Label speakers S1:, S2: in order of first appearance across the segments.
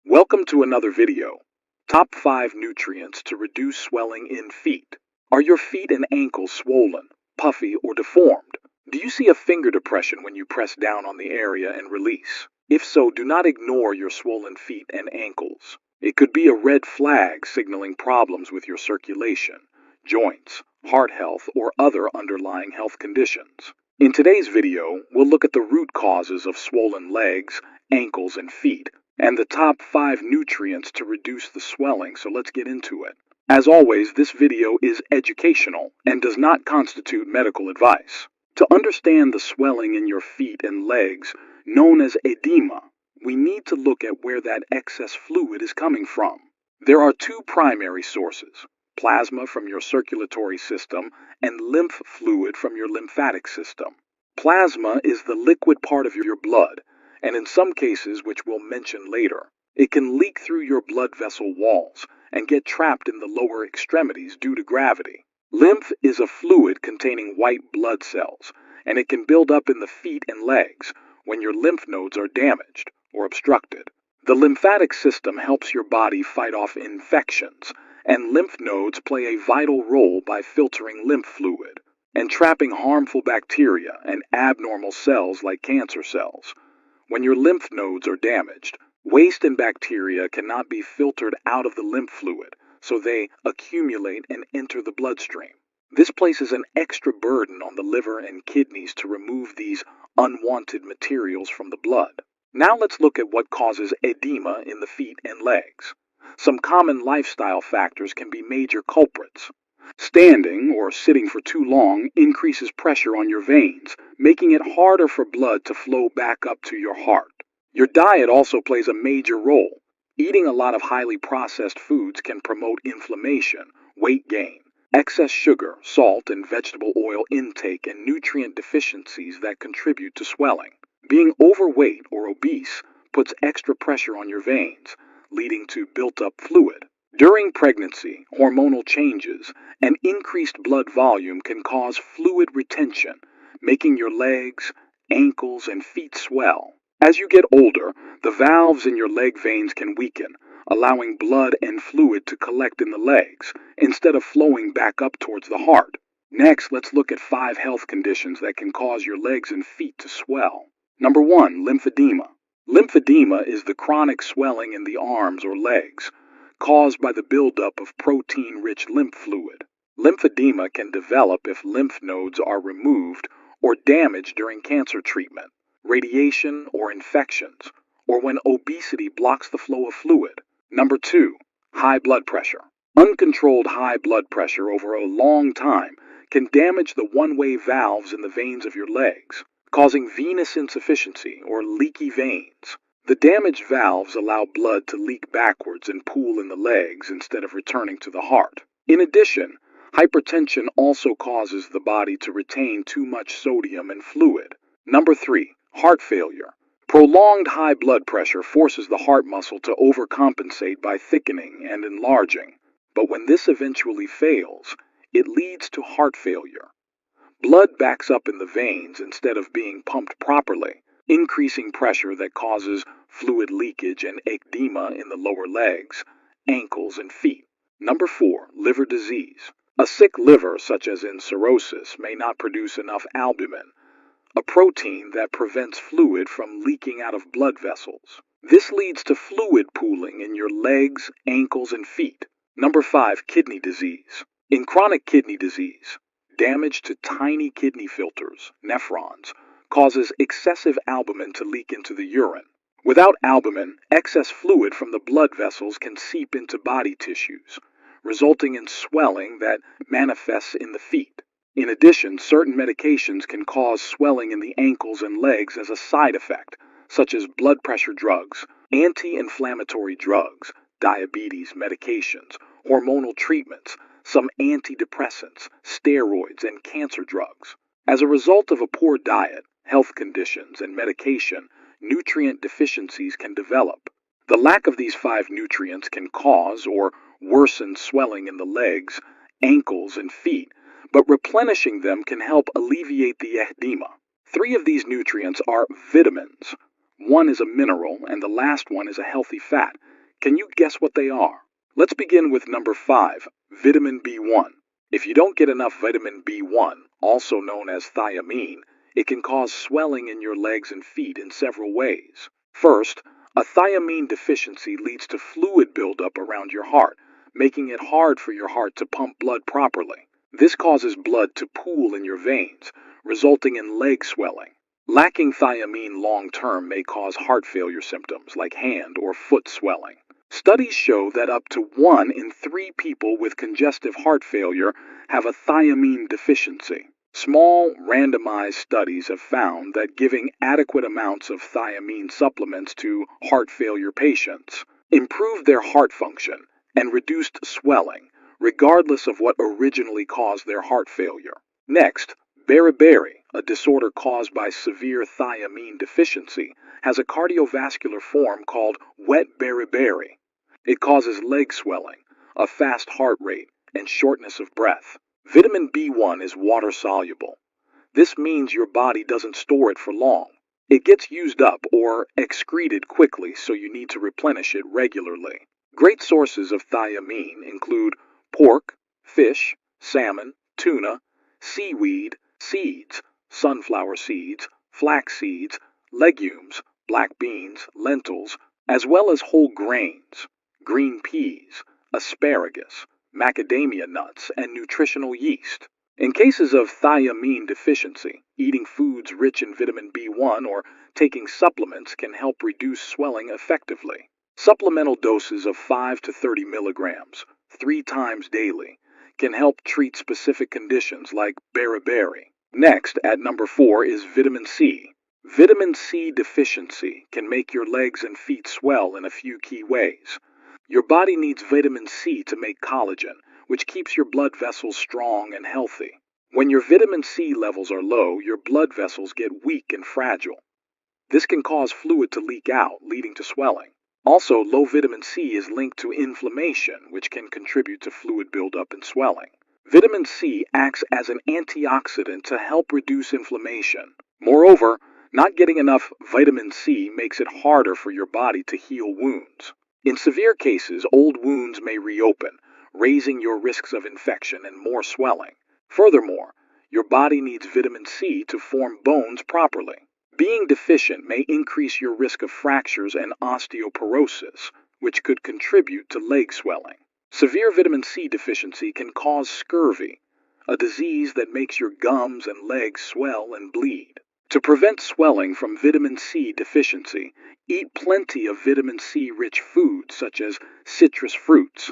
S1: Welcome to another video. Top 5 nutrients to reduce swelling in feet. Are your feet and ankles swollen, puffy, or deformed? Do you see a finger depression when you press down on the area and release? If so, do not ignore your swollen feet and ankles. It could be a red flag signaling problems with your circulation, joints, heart health, or other underlying health conditions. In today's video, we'll look at the root causes of swollen legs, ankles, and feet, and the top 5 nutrients to reduce the swelling, so let's get into it. As always, this video is educational and does not constitute medical advice. To understand the swelling in your feet and legs, known as edema, we need to look at where that excess fluid is coming from. There are 2 primary sources: plasma from your circulatory system and lymph fluid from your lymphatic system. Plasma is the liquid part of your blood, and in some cases, which we'll mention later, it can leak through your blood vessel walls and get trapped in the lower extremities due to gravity. Lymph is a fluid containing white blood cells, and it can build up in the feet and legs when your lymph nodes are damaged or obstructed. The lymphatic system helps your body fight off infections, and lymph nodes play a vital role by filtering lymph fluid and trapping harmful bacteria and abnormal cells like cancer cells. When your lymph nodes are damaged, waste and bacteria cannot be filtered out of the lymph fluid, so they accumulate and enter the bloodstream. This places an extra burden on the liver and kidneys to remove these unwanted materials from the blood. Now let's look at what causes edema in the feet and legs. Some common lifestyle factors can be major culprits. Standing or sitting for too long increases pressure on your veins, making it harder for blood to flow back up to your heart. Your diet also plays a major role. Eating a lot of highly processed foods can promote inflammation, weight gain, excess sugar, salt, and vegetable oil intake, and nutrient deficiencies that contribute to swelling. Being overweight or obese puts extra pressure on your veins, leading to built-up fluid. During pregnancy, hormonal changes and increased blood volume can cause fluid retention, making your legs, ankles, and feet swell. As you get older, the valves in your leg veins can weaken, allowing blood and fluid to collect in the legs instead of flowing back up towards the heart. Next, let's look at 5 health conditions that can cause your legs and feet to swell. Number 1, lymphedema. Lymphedema is the chronic swelling in the arms or legs, caused by the buildup of protein-rich lymph fluid. Lymphedema can develop if lymph nodes are removed or damaged during cancer treatment, radiation or infections, or when obesity blocks the flow of fluid. Number 2, high blood pressure. Uncontrolled high blood pressure over a long time can damage the one-way valves in the veins of your legs, causing venous insufficiency or leaky veins. The damaged valves allow blood to leak backwards and pool in the legs instead of returning to the heart. In addition, hypertension also causes the body to retain too much sodium and fluid. Number 3, heart failure. Prolonged high blood pressure forces the heart muscle to overcompensate by thickening and enlarging. But when this eventually fails, it leads to heart failure. Blood backs up in the veins instead of being pumped properly, increasing pressure that causes fluid leakage and edema in the lower legs, ankles, and feet. Number 4, liver disease. A sick liver, such as in cirrhosis, may not produce enough albumin, a protein that prevents fluid from leaking out of blood vessels. This leads to fluid pooling in your legs, ankles, and feet. Number 5, kidney disease. In chronic kidney disease, damage to tiny kidney filters, nephrons, causes excessive albumin to leak into the urine. Without albumin, excess fluid from the blood vessels can seep into body tissues, resulting in swelling that manifests in the feet. In addition, certain medications can cause swelling in the ankles and legs as a side effect, such as blood pressure drugs, anti-inflammatory drugs, diabetes medications, hormonal treatments, some antidepressants, steroids, and cancer drugs. As a result of a poor diet, health conditions, and medication, nutrient deficiencies can develop. The lack of these 5 nutrients can cause or worsen swelling in the legs, ankles, and feet, but replenishing them can help alleviate the edema. 3 of these nutrients are vitamins. One is a mineral, and the last one is a healthy fat, Can you guess what they are? Let's begin with number 5, vitamin B1. If you don't get enough vitamin B1, also known as thiamine, it can cause swelling in your legs and feet in several ways. First, a thiamine deficiency leads to fluid buildup around your heart, making it hard for your heart to pump blood properly. This causes blood to pool in your veins, resulting in leg swelling. Lacking thiamine long-term may cause heart failure symptoms like hand or foot swelling. Studies show that up to 1 in 3 people with congestive heart failure have a thiamine deficiency. Small, randomized studies have found that giving adequate amounts of thiamine supplements to heart failure patients improved their heart function and reduced swelling, regardless of what originally caused their heart failure. Next, beriberi, a disorder caused by severe thiamine deficiency, has a cardiovascular form called wet beriberi. It causes leg swelling, a fast heart rate, and shortness of breath. Vitamin B1 is water-soluble. This means your body doesn't store it for long. It gets used up or excreted quickly, so you need to replenish it regularly. Great sources of thiamine include pork, fish, salmon, tuna, seaweed, seeds, sunflower seeds, flax seeds, legumes, black beans, lentils, as well as whole grains, green peas, asparagus, macadamia nuts, and nutritional yeast. In cases of thiamine deficiency, eating foods rich in vitamin B1 or taking supplements can help reduce swelling effectively. Supplemental doses of 5 to 30 milligrams, 3 times daily, can help treat specific conditions like beriberi. Next, at number 4, is vitamin C. Vitamin C deficiency can make your legs and feet swell in a few key ways. Your body needs vitamin C to make collagen, which keeps your blood vessels strong and healthy. When your vitamin C levels are low, your blood vessels get weak and fragile. This can cause fluid to leak out, leading to swelling. Also, low vitamin C is linked to inflammation, which can contribute to fluid buildup and swelling. Vitamin C acts as an antioxidant to help reduce inflammation. Moreover, not getting enough vitamin C makes it harder for your body to heal wounds. In severe cases, old wounds may reopen, raising your risks of infection and more swelling. Furthermore, your body needs vitamin C to form bones properly. Being deficient may increase your risk of fractures and osteoporosis, which could contribute to leg swelling. Severe vitamin C deficiency can cause scurvy, a disease that makes your gums and legs swell and bleed. To prevent swelling from vitamin C deficiency, eat plenty of vitamin C-rich foods such as citrus fruits,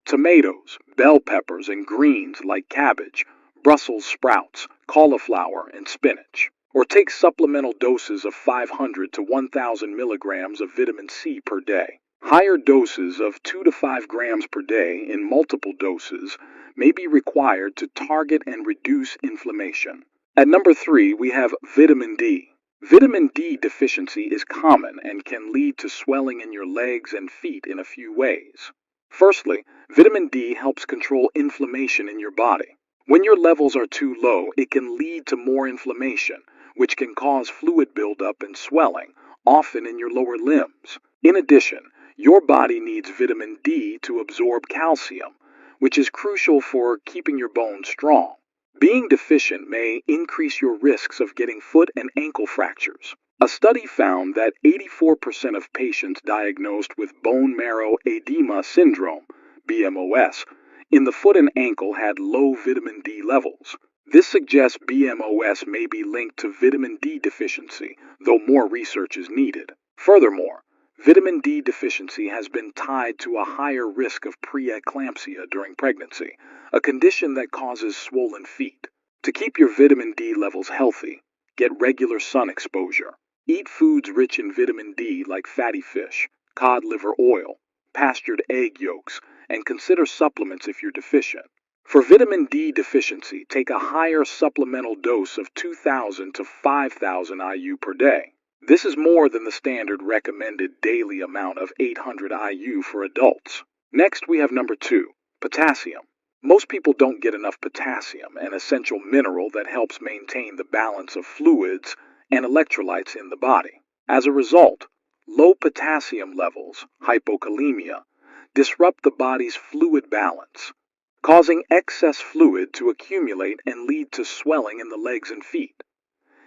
S1: tomatoes, bell peppers, and greens like cabbage, Brussels sprouts, cauliflower, and spinach. Or take supplemental doses of 500 to 1,000 milligrams of vitamin C per day. Higher doses of 2 to 5 grams per day in multiple doses may be required to target and reduce inflammation. At number 3, we have vitamin D. Vitamin D deficiency is common and can lead to swelling in your legs and feet in a few ways. Firstly, vitamin D helps control inflammation in your body. When your levels are too low, it can lead to more inflammation, which can cause fluid buildup and swelling, often in your lower limbs. In addition, your body needs vitamin D to absorb calcium, which is crucial for keeping your bones strong. Being deficient may increase your risks of getting foot and ankle fractures. A study found that 84% of patients diagnosed with bone marrow edema syndrome, BMOS, in the foot and ankle had low vitamin D levels. This suggests BMOS may be linked to vitamin D deficiency, though more research is needed. Furthermore, vitamin D deficiency has been tied to a higher risk of preeclampsia during pregnancy, a condition that causes swollen feet. To keep your vitamin D levels healthy, get regular sun exposure. Eat foods rich in vitamin D like fatty fish, cod liver oil, pastured egg yolks, and consider supplements if you're deficient. For vitamin D deficiency, take a higher supplemental dose of 2,000 to 5,000 IU per day. This is more than the standard recommended daily amount of 800 IU for adults. Next, we have number 2, potassium. Most people don't get enough potassium, an essential mineral that helps maintain the balance of fluids and electrolytes in the body. As a result, Low potassium levels, hypokalemia, disrupt the body's fluid balance, causing excess fluid to accumulate and lead to swelling in the legs and feet.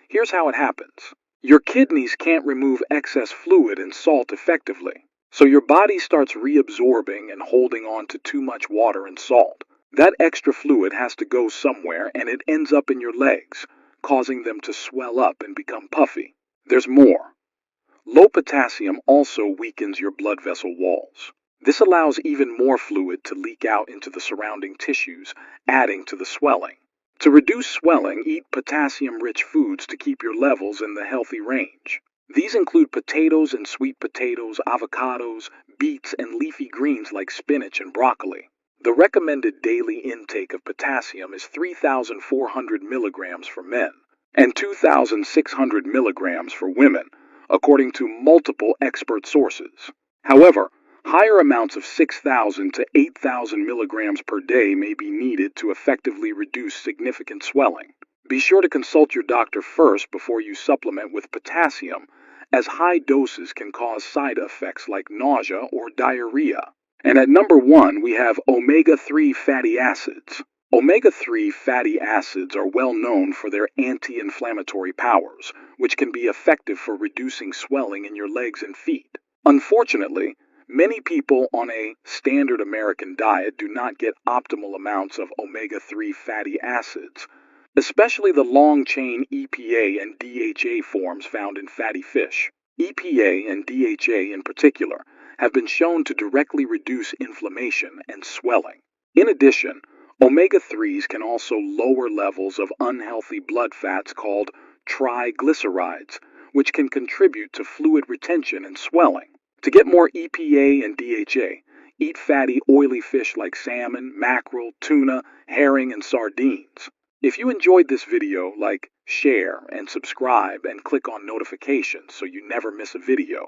S1: Here's how it happens. Your kidneys can't remove excess fluid and salt effectively, so your body starts reabsorbing and holding on to too much water and salt. That extra fluid has to go somewhere, and it ends up in your legs, causing them to swell up and become puffy. There's more. Low potassium also weakens your blood vessel walls. This allows even more fluid to leak out into the surrounding tissues, adding to the swelling. To reduce swelling, eat potassium-rich foods to keep your levels in the healthy range. These include potatoes and sweet potatoes, avocados, beets, and leafy greens like spinach and broccoli. The recommended daily intake of potassium is 3,400 milligrams for men and 2,600 milligrams for women, according to multiple expert sources. However, higher amounts of 6,000 to 8,000 milligrams per day may be needed to effectively reduce significant swelling. Be sure to consult your doctor first before you supplement with potassium, as high doses can cause side effects like nausea or diarrhea. And at number 1, we have omega-3 fatty acids. Omega-3 fatty acids are well known for their anti-inflammatory powers, which can be effective for reducing swelling in your legs and feet. Unfortunately, many people on a standard American diet do not get optimal amounts of omega-3 fatty acids, especially the long-chain EPA and DHA forms found in fatty fish. EPA and DHA in particular have been shown to directly reduce inflammation and swelling. In addition, omega-3s can also lower levels of unhealthy blood fats called triglycerides, which can contribute to fluid retention and swelling. To get more EPA and DHA, eat fatty, oily fish like salmon, mackerel, tuna, herring, and sardines. If you enjoyed this video, like, share, and subscribe, and click on notifications so you never miss a video.